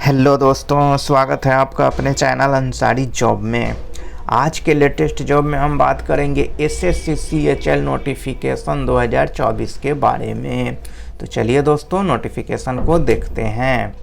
Hello दोस्तों, स्वागत है आपका अपने चैनल अंसारी जॉब में। आज के लेटेस्ट जॉब में हम बात करेंगे एसएससी सीएचएल नोटिफिकेशन 2024 के बारे में। तो चलिए दोस्तों नोटिफिकेशन को देखते हैं।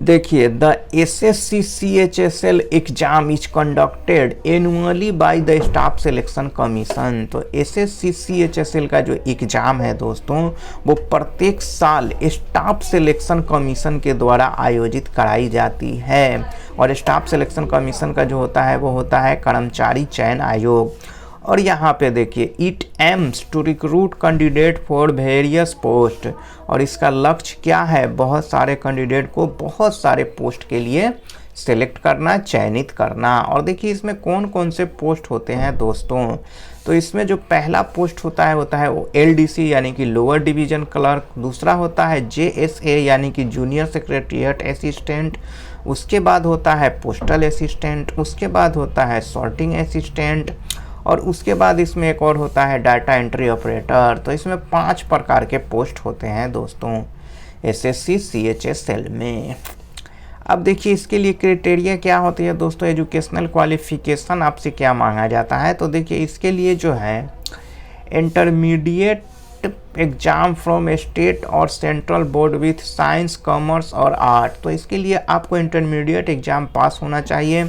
देखिए, the assessee CHSL exam is conducted annually by the staff selection commission. तो एसएससी सीएचएसएल का जो एग्ज़ाम है दोस्तों, वो प्रत्येक साल स्टाफ सिलेक्शन कमीशन के द्वारा आयोजित कराई जाती है। और स्टाफ सिलेक्शन कमीशन का जो होता है वो होता है कर्मचारी चयन आयोग। और यहाँ पे देखिए, it aims to recruit candidate for various post. और इसका लक्ष्य क्या है? बहुत सारे कैंडिडेट को बहुत सारे पोस्ट के लिए सिलेक्ट करना, चयनित करना। और देखिए इसमें कौन कौन से पोस्ट होते हैं दोस्तों। तो इसमें जो पहला पोस्ट होता है वो एलडीसी यानी कि लोअर डिवीजन क्लर्क। दूसरा होता है जेएसए यानी कि जूनियर सेक्रेटरीट असिस्टेंट। उसके बाद होता है पोस्टल असिस्टेंट। उसके बाद होता है सॉर्टिंग असिस्टेंट। और उसके बाद इसमें एक और होता है डाटा एंट्री ऑपरेटर। तो इसमें 5 प्रकार के पोस्ट होते हैं दोस्तों एसएससी सीएचएसएल में। अब देखिए इसके लिए क्राइटेरिया क्या होती है दोस्तों, एजुकेशनल क्वालिफिकेशन आपसे क्या मांगा जाता है। तो देखिए इसके लिए जो है इंटरमीडिएट एग्जाम फ्रॉम स्टेट और central board with science, commerce और आर्ट। तो इसके लिए आपको इंटरमीडिएट एग्जाम पास होना चाहिए,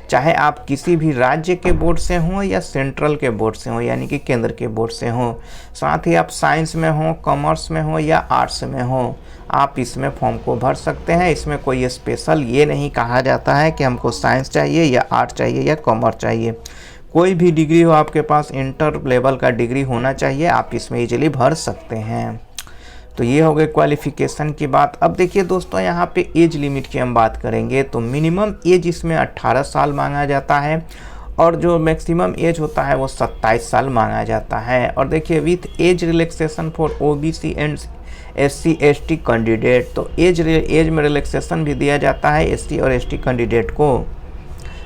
चाहे आप किसी भी राज्य के बोर्ड से हों या सेंट्रल के बोर्ड से हों यानी कि केंद्र के बोर्ड से हों। साथ ही आप साइंस में हों, कॉमर्स में हों या आर्ट्स में हों, आप इसमें फॉर्म को भर सकते हैं। इसमें कोई स्पेशल ये नहीं कहा जाता है कि हमको साइंस चाहिए या आर्ट चाहिए या कॉमर्स चाहिए। कोई भी डिग्री हो आपके पास, इंटर लेवल का डिग्री होना चाहिए, आप इसमें इजीली भर सकते हैं। तो ये हो गई क्वालिफिकेशन की बात। अब देखिए दोस्तों यहाँ पे एज लिमिट की हम बात करेंगे। तो मिनिमम एज इसमें 18 साल मांगा जाता है और जो मैक्सिमम एज होता है वो 27 साल मांगा जाता है। और देखिए with age relaxation for OBC and SC ST candidate. तो एज में रिलैक्सेशन भी दिया जाता है एससी और एसटी कैंडिडेट को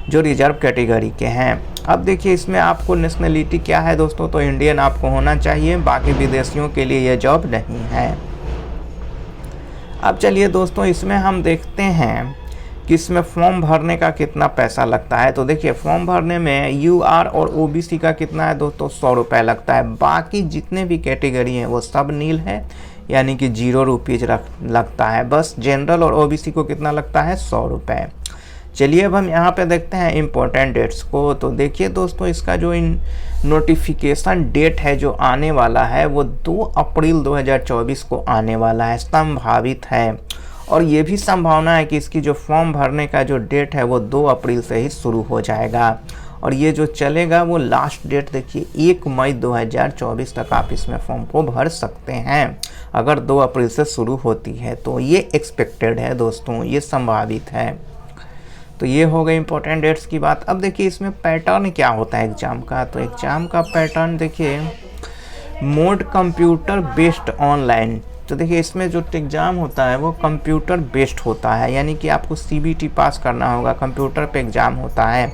जो रिजर्व कैटेगरी के हैं। अब देखिए इसमें आपको नेशनलिटी क्या है दोस्तों, तो इंडियन आपको होना चाहिए, बाकी विदेशियों के लिए यह जॉब नहीं है। अब चलिए दोस्तों इसमें हम देखते हैं कि इसमें फॉर्म भरने का कितना पैसा लगता है। तो देखिए फॉर्म भरने में यूआर और ओबीसी का कितना है दोस्तों, 100 रुपये लगता है। बाकी जितने भी कैटेगरी हैं वो सब नील है यानी कि 0 रुपीज़ लगता है। बस जनरल और ओबीसी को कितना लगता है, 100 रुपये। चलिए अब हम यहाँ पे देखते हैं इम्पोर्टेंट डेट्स को। तो देखिए दोस्तों इसका जो नोटिफिकेशन डेट है जो आने वाला है वो 2 अप्रैल 2024 को आने वाला है, संभावित है। और ये भी संभावना है कि इसकी जो फॉर्म भरने का जो डेट है वो 2 अप्रैल से ही शुरू हो जाएगा। और ये जो चलेगा वो लास्ट डेट देखिए 1 मई 2024 तक आप इसमें फॉर्म को भर सकते हैं। अगर 2 अप्रैल से शुरू होती है तो ये एक्सपेक्टेड है दोस्तों, ये संभावित है। तो ये हो गई इंपॉर्टेंट डेट्स की बात। अब देखिए इसमें पैटर्न क्या होता है एग्ज़ाम का। तो एग्ज़ाम का पैटर्न देखिए, मोड कंप्यूटर बेस्ड ऑनलाइन। तो देखिए इसमें जो एग्ज़ाम होता है वो कंप्यूटर बेस्ड होता है, यानी कि आपको सीबीटी पास करना होगा, कंप्यूटर पे एग्ज़ाम होता है।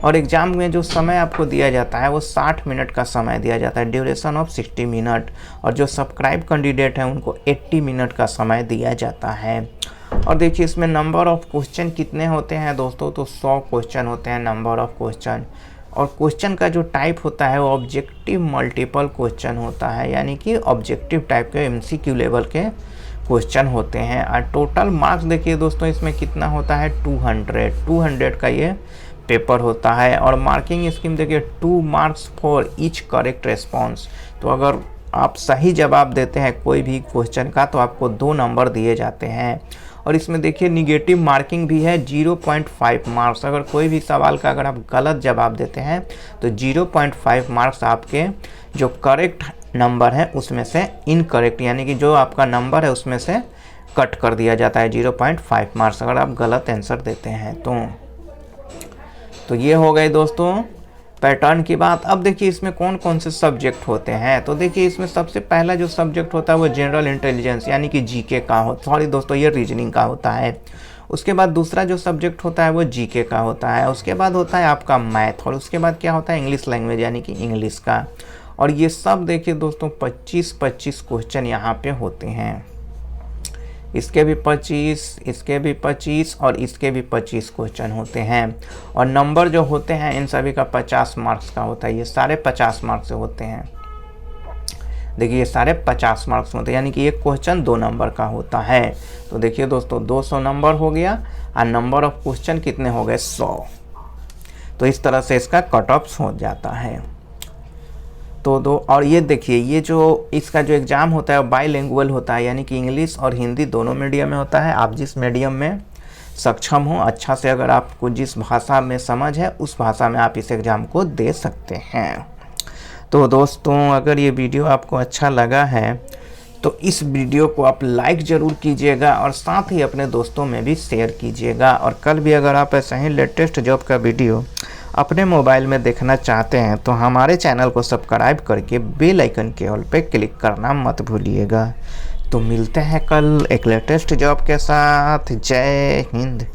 और एग्ज़ाम में जो समय आपको दिया जाता है वो 60 मिनट का समय दिया जाता है, ड्यूरेशन ऑफ 60 मिनट। और जो सब्सक्राइब कैंडिडेट हैं उनको 80 मिनट का समय दिया जाता है। और देखिए इसमें नंबर ऑफ़ क्वेश्चन कितने होते हैं दोस्तों, तो 100 क्वेश्चन होते हैं नंबर ऑफ़ क्वेश्चन। और क्वेश्चन का जो टाइप होता है वो ऑब्जेक्टिव मल्टीपल क्वेश्चन होता है, यानी कि ऑब्जेक्टिव टाइप के एमसीक्यू लेवल के क्वेश्चन होते हैं। और टोटल मार्क्स देखिए दोस्तों इसमें कितना होता है, 200 का ये पेपर होता है। और मार्किंग स्कीम देखिए 2 marks for each correct response. तो अगर आप सही जवाब देते हैं कोई भी क्वेश्चन का तो आपको 2 नंबर दिए जाते हैं। और इसमें देखिए निगेटिव मार्किंग भी है 0.5 मार्क्स। अगर कोई भी सवाल का अगर आप गलत जवाब देते हैं तो 0.5 मार्क्स आपके जो करेक्ट नंबर है उसमें से इनकरेक्ट यानी कि जो आपका नंबर है उसमें से कट कर दिया जाता है 0.5 मार्क्स अगर आप गलत आंसर देते हैं तो ये हो गए दोस्तों पैटर्न की बात। अब देखिए इसमें कौन कौन से सब्जेक्ट होते हैं। तो देखिए इसमें सबसे पहला जो सब्जेक्ट होता है वो जनरल इंटेलिजेंस यानी कि जीके का सॉरी दोस्तों ये रीजनिंग का होता है। उसके बाद दूसरा जो सब्जेक्ट होता है वो जीके का होता है। उसके बाद होता है आपका मैथ। और उसके बाद क्या होता है इंग्लिश लैंग्वेज यानी कि इंग्लिश का। और ये सब देखिए दोस्तों 25-25 क्वेश्चन यहाँ पे होते हैं। इसके भी 25, इसके भी 25 और इसके भी 25 क्वेश्चन होते हैं। और नंबर जो होते हैं इन सभी का 50 मार्क्स का होता है। ये सारे 50 मार्क्स से होते हैं। देखिए ये सारे 50 मार्क्स होते हैं, यानी कि एक क्वेश्चन 2 नंबर का होता है। तो देखिए दोस्तों 200 नंबर हो गया और नंबर ऑफ क्वेश्चन कितने हो गए 100। तो इस तरह से इसका कट ऑफ हो जाता है। तो दो और ये देखिए ये जो इसका जो एग्ज़ाम होता है बाईलिंगुअल होता है, यानी कि इंग्लिश और हिंदी दोनों मीडियम में होता है। आप जिस मीडियम में सक्षम हो अच्छा से, अगर आपको जिस भाषा में समझ है उस भाषा में आप इस एग्ज़ाम को दे सकते हैं। तो दोस्तों अगर ये वीडियो आपको अच्छा लगा है तो इस वीडियो को आप लाइक ज़रूर कीजिएगा और साथ ही अपने दोस्तों में भी शेयर कीजिएगा। और कल भी अगर आप ऐसा ही लेटेस्ट जॉब का वीडियो अपने मोबाइल में देखना चाहते हैं तो हमारे चैनल को सब्सक्राइब करके बेल आइकन के ऑल पे क्लिक करना मत भूलिएगा। तो मिलते हैं कल एक लेटेस्ट जॉब के साथ। जय हिंद।